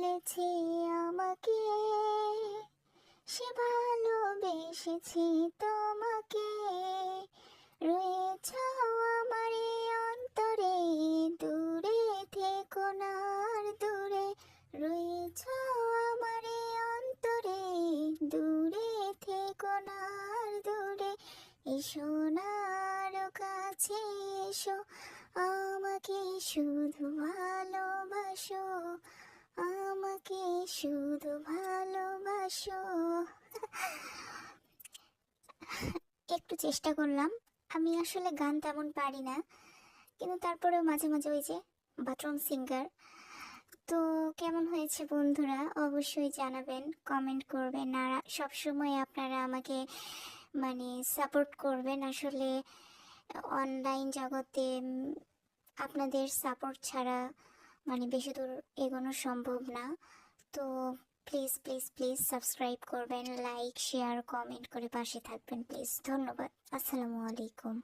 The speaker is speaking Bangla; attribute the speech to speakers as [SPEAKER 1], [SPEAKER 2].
[SPEAKER 1] বলেছে আমাকে, সে ভালোবেসেছি তোমাকে। রয়েছ আমার এই অন্তরে, দূরে থেকো না আর দূরে। রয়েছ আমার এই অন্তরে, দূরে থেকো না আর দূরে। এসো না আরো কাছে এসো, আমাকে শুধু ভালোবাসো, আমাকে শুধু ভালোবাসো। একটু চেষ্টা করলাম। আমি আসলে গান তেমন পারি না, কিন্তু তারপরেও মাঝে মাঝে ওই যে বাথরুম সিঙ্গার। তো কেমন হয়েছে বন্ধুরা অবশ্যই জানাবেন, কমেন্ট করবেন। আর সবসময় আপনারা আমাকে মানে সাপোর্ট করবেন। আসলে অনলাইন জগতে আপনাদের সাপোর্ট ছাড়া মানে বেশি দূর এগোনো সম্ভব না। তো প্লিজ প্লিজ প্লিজ সাবস্ক্রাইব করবেন, লাইক শেয়ার কমেন্ট করে পাশে থাকবেন প্লিজ। ধন্যবাদ। আসসালামু আলাইকুম।